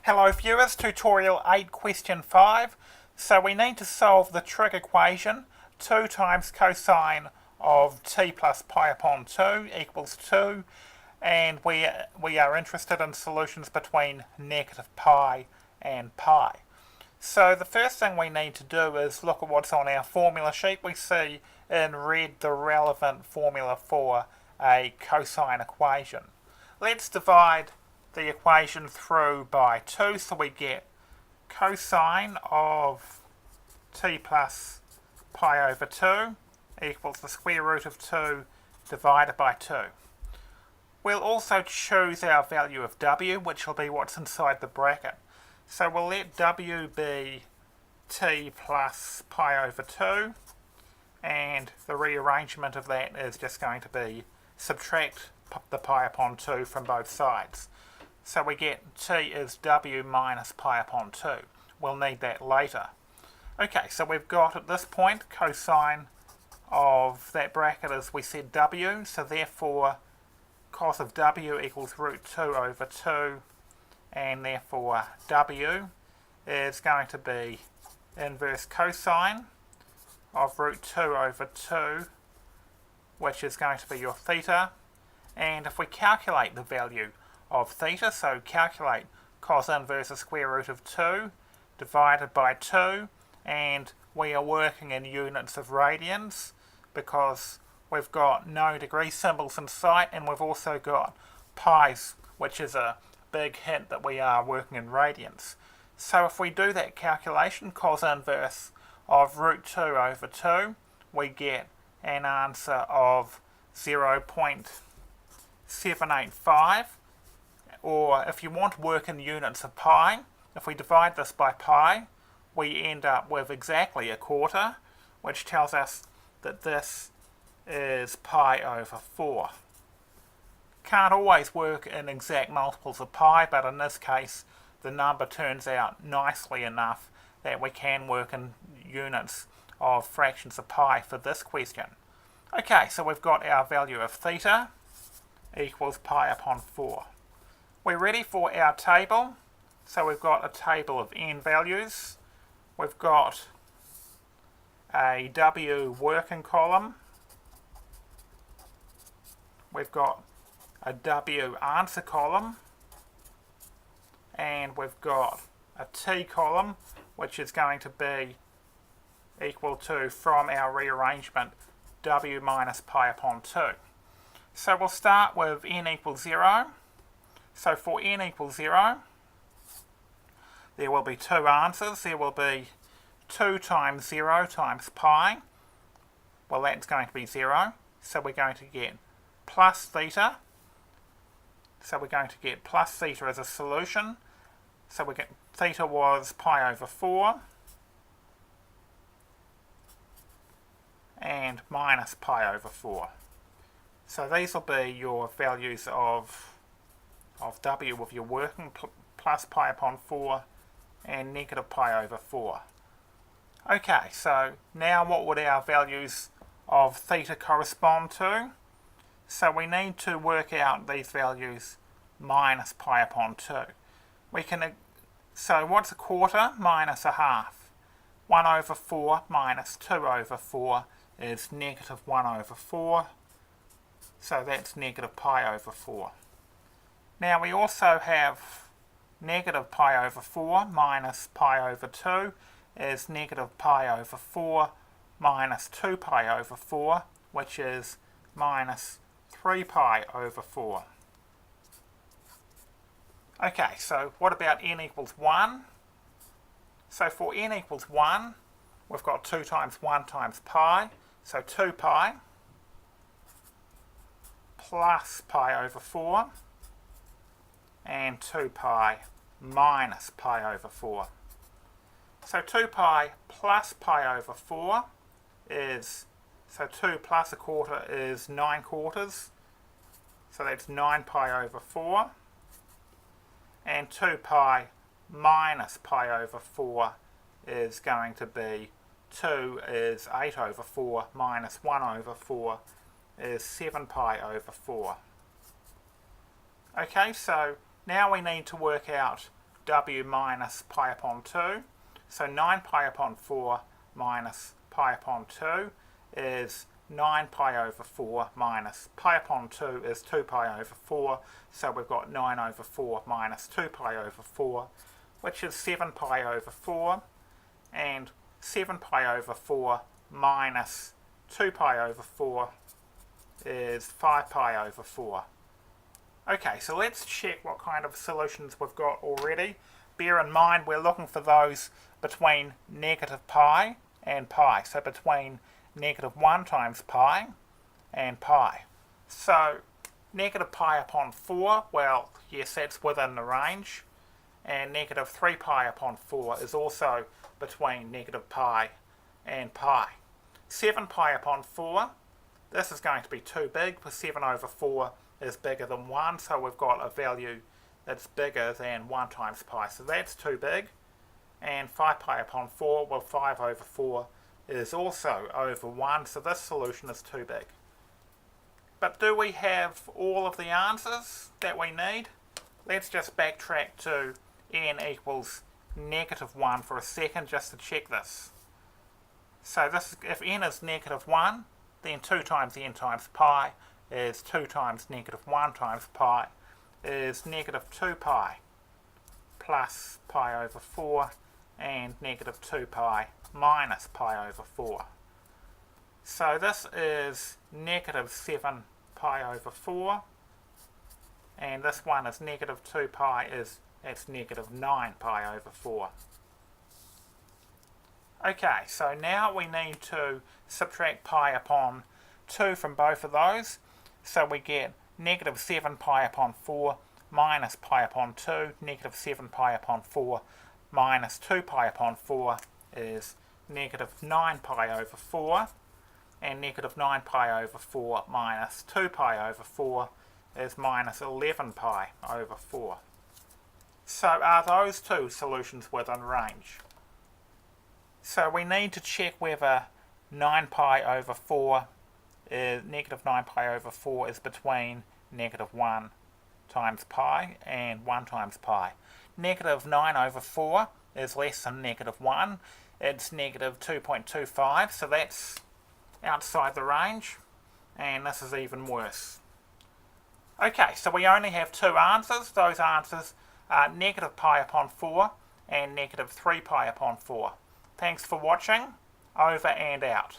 Hello viewers, tutorial 8 question 5. So we need to solve the trig equation 2 times cosine of t plus pi upon 2 equals 2, and we are interested in solutions between negative pi and pi. So the first thing we need to do is look at what's on our formula sheet. We see in red the relevant formula for a cosine equation. Let's divide the equation through by 2, so we get cosine of t plus pi over 2 equals the square root of 2 divided by 2. We'll also choose our value of w, which will be what's inside the bracket. So we'll let w be t plus pi over 2, and the rearrangement of that is just going to be subtract the pi upon 2 from both sides. So we get t is w minus pi upon 2. We'll need that later. Okay, so we've got at this point cosine of that bracket, as we said, w, so therefore cos of w equals root 2 over 2, and therefore w is going to be inverse cosine of root 2 over 2, which is going to be your theta. And if we calculate the value of theta, so calculate cos inverse the square root of 2 divided by 2, and we are working in units of radians because we've got no degree symbols in sight, and we've also got pi's, which is a big hint that we are working in radians. So if we do that calculation, cos inverse of root 2 over 2, we get an answer of 0.785, or if you want to work in units of pi, if we divide this by pi, we end up with exactly a quarter, which tells us that this is pi over 4. Can't always work in exact multiples of pi, but in this case the number turns out nicely enough that we can work in units of fractions of pi for this question. Okay, so we've got our value of theta equals pi upon 4. We're ready for our table. So we've got a table of n values. We've got a w working column. We've got a w answer column. And we've got a t column, which is going to be equal to, from our rearrangement, w minus pi upon 2. So we'll start with n equals 0. So for n equals 0, there will be two answers. There will be 2 times 0 times pi. Well, that's going to be 0. So we're going to get plus theta. So we're going to get plus theta as a solution. So we get theta was pi over 4. And minus pi over 4. So these will be your values of w with your working, plus pi upon 4 and negative pi over 4. Okay, so now what would our values of theta correspond to? So we need to work out these values minus pi upon 2. So what's a quarter minus a half? 1 over 4 minus 2 over 4 is negative 1 over 4. So that's negative pi over 4. Now we also have negative pi over 4 minus pi over 2 is negative pi over 4 minus 2 pi over 4, which is minus 3 pi over 4. Okay, so what about n equals 1? So for n equals 1, we've got 2 times 1 times pi, so 2 pi plus pi over 4 and 2 pi minus pi over 4. So 2 pi plus pi over 4 is, so 2 plus a quarter is 9 quarters, so that's 9 pi over 4, and 2 pi minus pi over 4 is going to be 2 is 8 over 4 minus 1 over 4 is 7 pi over 4. Okay, so now we need to work out w minus pi upon 2. So 9 pi upon 4 minus pi upon 2 is 9 pi over 4 minus pi upon 2 is 2 pi over 4. So we've got 9 over 4 minus 2 pi over 4, which is 7 pi over 4. And 7 pi over 4 minus 2 pi over 4 is 5 pi over 4. Okay, so let's check what kind of solutions we've got already. Bear in mind we're looking for those between negative pi and pi, so between negative 1 times pi and pi. So negative pi upon 4, well, yes, that's within the range, and negative 3 pi upon 4 is also between negative pi and pi. 7 pi upon 4, this is going to be too big, for 7 over 4 is bigger than 1, so we've got a value that's bigger than 1 times pi, so that's too big. And 5 pi upon 4, well, 5 over 4 is also over 1, so this solution is too big. But do we have all of the answers that we need? Let's just backtrack to n equals negative 1 for a second just to check this. So this, if n is negative 1, then 2 times n times pi is 2 times negative 1 times pi is negative 2 pi plus pi over 4 and negative 2 pi minus pi over 4. So this is negative 7 pi over 4, and this one is negative 2 pi, that's negative 9 pi over 4. Okay, so now we need to subtract pi upon 2 from both of those. So we get negative 7 pi upon 4 minus pi upon 2. Negative 7 pi upon 4 minus 2 pi upon 4 is negative 9 pi over 4. And negative 9 pi over 4 minus 2 pi over 4 is minus 11 pi over 4. So are those two solutions within range? So we need to check whether 9 pi over 4 is negative 9 pi over 4 is between negative 1 times pi and 1 times pi. Negative 9 over 4 is less than negative 1. It's negative 2.25, so that's outside the range, and this is even worse. Okay, so we only have two answers. Those answers are negative pi upon 4 and negative 3 pi upon 4. Thanks for watching. Over and out.